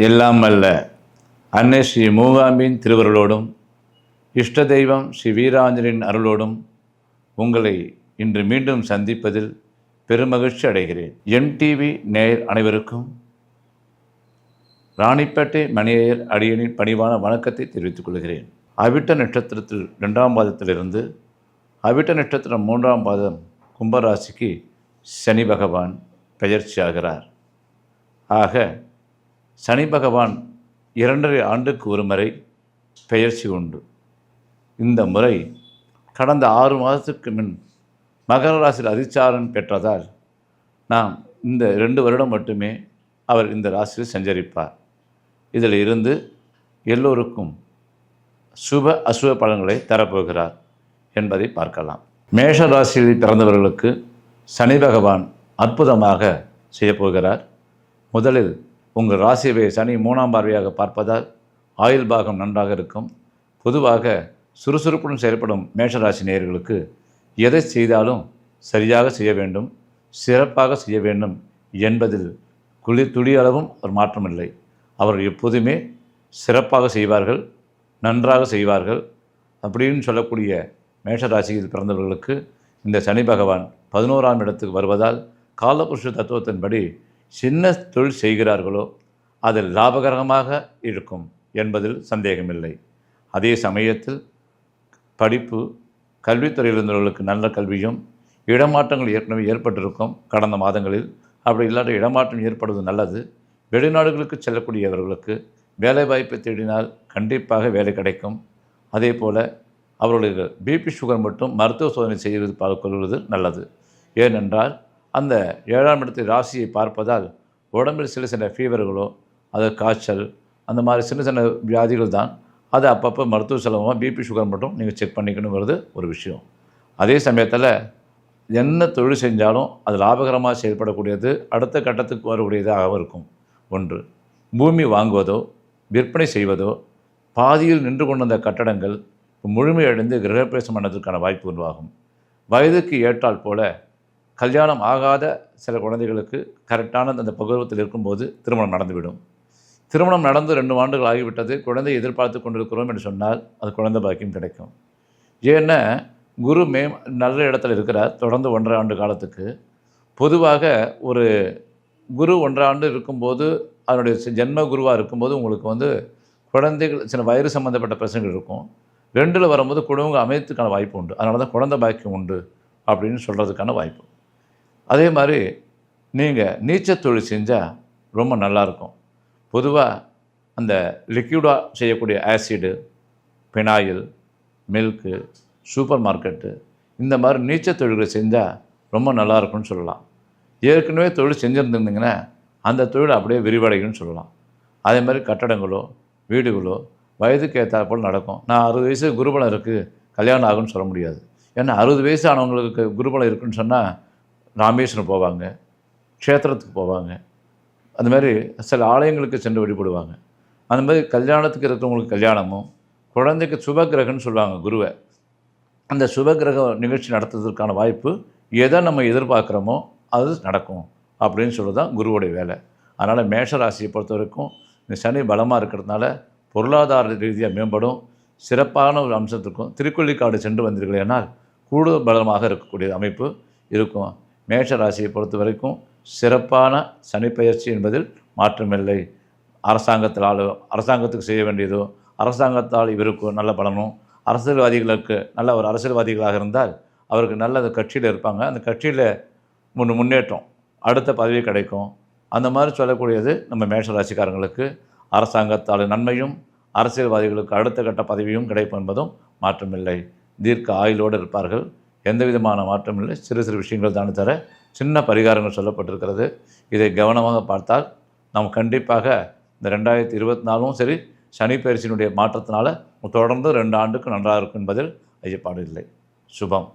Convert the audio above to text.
எல்லாம் அல்ல அன்னை ஸ்ரீ மூகாம்பின் திருவருளோடும் இஷ்ட தெய்வம் ஸ்ரீ வீராஞ்சலின் அருளோடும் உங்களை இன்று மீண்டும் சந்திப்பதில் பெருமகிழ்ச்சி அடைகிறேன். எம்டிவி நேயர் அனைவருக்கும் ராணிப்பேட்டை மணியர் அடியனின் பணிவான வணக்கத்தை தெரிவித்துக் கொள்கிறேன். அவிட்ட நட்சத்திரத்தில் 2ஆம் பாதத்திலிருந்து அவிட்ட நட்சத்திரம் 3ஆம் பாதம் கும்பராசிக்கு சனி பகவான் பெயர்ச்சியாகிறார். ஆக சனி பகவான் 2.5 ஆண்டுக்கு ஒரு முறை பெயர்ச்சி உண்டு. இந்த முறை கடந்த 6 மாதத்துக்கு முன் மகர ராசியில் அதிச்சாரம் பெற்றதால் நாம் இந்த 2 வருடம் மட்டுமே அவர் இந்த ராசியில் சஞ்சரிப்பார். இதில் இருந்து எல்லோருக்கும் சுப அசுப பலன்களை தரப்போகிறார் என்பதை பார்க்கலாம். மேஷ ராசியில் பிறந்தவர்களுக்கு சனி பகவான் அற்புதமாக செய்யப்போகிறார். முதலில் உங்கள் ராசியை சனி 3ஆம் பார்வையாக பார்ப்பதால் ஆயுள் பாகம் நன்றாக இருக்கும். பொதுவாக சுறுசுறுப்புடன் செயல்படும் மேஷராசி நேயர்களுக்கு எதை செய்தாலும் சரியாக செய்ய வேண்டும், சிறப்பாக செய்ய வேண்டும் என்பதில் துளியளவும் ஒரு மாற்றமில்லை. அவர்கள் எப்போதுமே சிறப்பாக செய்வார்கள், நன்றாக செய்வார்கள். அப்படின்னு சொல்லக்கூடிய மேஷராசியில் பிறந்தவர்களுக்கு இந்த சனி பகவான் 11ஆம் இடத்துக்கு வருவதால் காலபுருஷ தத்துவத்தின்படி சின்ன தொழில் செய்கிறார்களோ அது லாபகரமாக இருக்கும் என்பதில் சந்தேகமில்லை. அதே சமயத்தில் படிப்பு கல்வித்துறையில் இருந்தவர்களுக்கு நல்ல கல்வியும் இடமாற்றங்கள் ஏற்கனவே ஏற்பட்டிருக்கும் கடந்த மாதங்களில். அப்படி இல்லாத இடமாற்றம் ஏற்படுவது நல்லது. வெளிநாடுகளுக்கு செல்லக்கூடியவர்களுக்கு வேலை வாய்ப்பை தேடினால் கண்டிப்பாக வேலை கிடைக்கும். அதே போல் அவர்களுக்கு பிபி சுகர் மட்டும் மருத்துவ சோதனை செய்வது பார்க்கொள்வது நல்லது. ஏனென்றால் அந்த 7ஆம் இடத்தை ராசியை பார்ப்பதால் உடம்பில் சில சில ஃபீவர்களோ அது காய்ச்சல் அந்த மாதிரி சின்ன சின்ன வியாதிகள் தான். அது அப்பப்போ மருத்துவ செலவாக பிபி சுகர் மட்டும் நீங்கள் செக் பண்ணிக்கணுங்கிறது ஒரு விஷயம். அதே சமயத்தில் என்ன தொழில் செஞ்சாலும் அது லாபகரமாக செயல்படக்கூடியது, அடுத்த கட்டத்துக்கு வரக்கூடியதாக இருக்கும். ஒன்று, பூமி வாங்குவதோ விற்பனை செய்வதோ, பாதியில் நின்று கொண்டிருந்த கட்டடங்கள் முழுமையடைந்து கிரகப்பிரவேசம் பண்ணதற்கான வாய்ப்பு உருவாகும். வயதுக்கு ஏற்றால் போல கல்யாணம் ஆகாத சில குழந்தைகளுக்கு கரெக்டான அந்த பருவத்தில் இருக்கும்போது திருமணம் நடந்துவிடும். திருமணம் நடந்து 2 ஆண்டுகள் ஆகிவிட்டது, குழந்தை எதிர்பார்த்து கொண்டிருக்கிறோம் என்று சொன்னால் அது குழந்தை பாக்கியம் கிடைக்கும். ஏன்னா குரு நல்ல இடத்துல இருக்கிறார் தொடர்ந்து 1.5 ஆண்டு காலத்துக்கு. பொதுவாக ஒரு குரு 1.5 ஆண்டு இருக்கும்போது அதனுடைய ஜென்ம குருவாக இருக்கும்போது உங்களுக்கு குழந்தைகள் சில வயிறு சம்மந்தப்பட்ட பிரச்சனைகள் இருக்கும். 2ல் வரும்போது குடும்பங்கள் அமைத்துக்கான வாய்ப்பு உண்டு. அதனால தான் குழந்தை பாக்கியம் உண்டு அப்படின்னு சொல்கிறதுக்கான வாய்ப்பு. அதே மாதிரி நீங்கள் நீச்சல் தொழில் செஞ்சால் ரொம்ப நல்லாயிருக்கும். பொதுவாக அந்த லிக்யூடாக செய்யக்கூடிய acid, phenyl, milk, super market இந்த மாதிரி நீச்சல் தொழில்களை செஞ்சால் ரொம்ப நல்லாயிருக்கும்னு சொல்லலாம். ஏற்கனவே தொழில் செஞ்சுருந்துருந்தீங்கன்னா அந்த தொழில் அப்படியே விரிவடையும்னு சொல்லலாம். அதே மாதிரி கட்டடங்களோ வீடுகளோ வயதுக்கு ஏற்ற போல் நடக்கும். நான் 60 வயசு குருபலம் இருக்குது கல்யாணம் ஆகும்னு சொல்ல முடியாது. ஏன்னா 60 வயசு ஆனவங்களுக்கு குருபலம் இருக்குதுன்னு சொன்னால் ராமேஸ்வரம் போவாங்க, க்ஷேத்திரத்துக்கு போவாங்க, அந்த மாதிரி சில ஆலயங்களுக்கு சென்று வழிபடுவாங்க. அந்த மாதிரி கல்யாணத்துக்கு இருக்கிறவங்களுக்கு கல்யாணமும், குழந்தைக்கு சுபகிரகம்னு சொல்லுவாங்க குருவை. அந்த சுபகிரக நிகழ்ச்சி நடத்துறதுக்கான வாய்ப்பு எதை நம்ம எதிர்பார்க்குறோமோ அது நடக்கும் அப்படின்னு சொல்கிறது தான் குருவுடைய வேலை. அதனால் மேஷராசியை பொறுத்த வரைக்கும் இந்த சனி பலமாக இருக்கிறதுனால பொருளாதார ரீதியாக மேம்படும். சிறப்பான ஒரு அம்சத்துக்கும் திருக்கொள்ளிக்காடு சென்று வந்தீர்களேனால் கூடுதல் பலமாக இருக்கக்கூடிய அமைப்பு இருக்கும். மேஷ ராசியை பொறுத்த வரைக்கும் சிறப்பான சனிப்பெயர்ச்சி என்பதில் மாற்றமில்லை. அரசாங்கத்துக்கு செய்ய வேண்டியதோ, அரசாங்கத்தால் இவருக்கு நல்ல பலனும், அரசியல்வாதிகளுக்கு நல்ல ஒரு அரசியல்வாதிகளாக இருந்தால் அவருக்கு நல்ல கட்சியில் இருப்பாங்க, அந்த கட்சியில் முன்னேற்றம் அடுத்த பதவி கிடைக்கும். அந்த மாதிரி சொல்லக்கூடியது நம்ம மேஷ ராசிக்காரங்களுக்கு அரசாங்கத்தால் நன்மையும் அரசியல்வாதிகளுக்கு அடுத்த கட்ட பதவியும் கிடைக்கும் என்பதும் மாற்றமில்லை. தீர்க்க ஆயுளோடு இருப்பார்கள். எந்த விதமான மாற்றமில்லை. சிறு சிறு விஷயங்கள் தானே தர சின்ன பரிகாரங்கள் சொல்லப்பட்டிருக்கிறது. இதை கவனமாக பார்த்தால் நாம் கண்டிப்பாக இந்த 2024ம் சரி சனி பயிற்சியினுடைய மாற்றத்தினால தொடர்ந்து 2 ஆண்டுக்கு நன்றாக இருக்கும் என்பதில் ஐயப்பாடு இல்லை. சுபம்.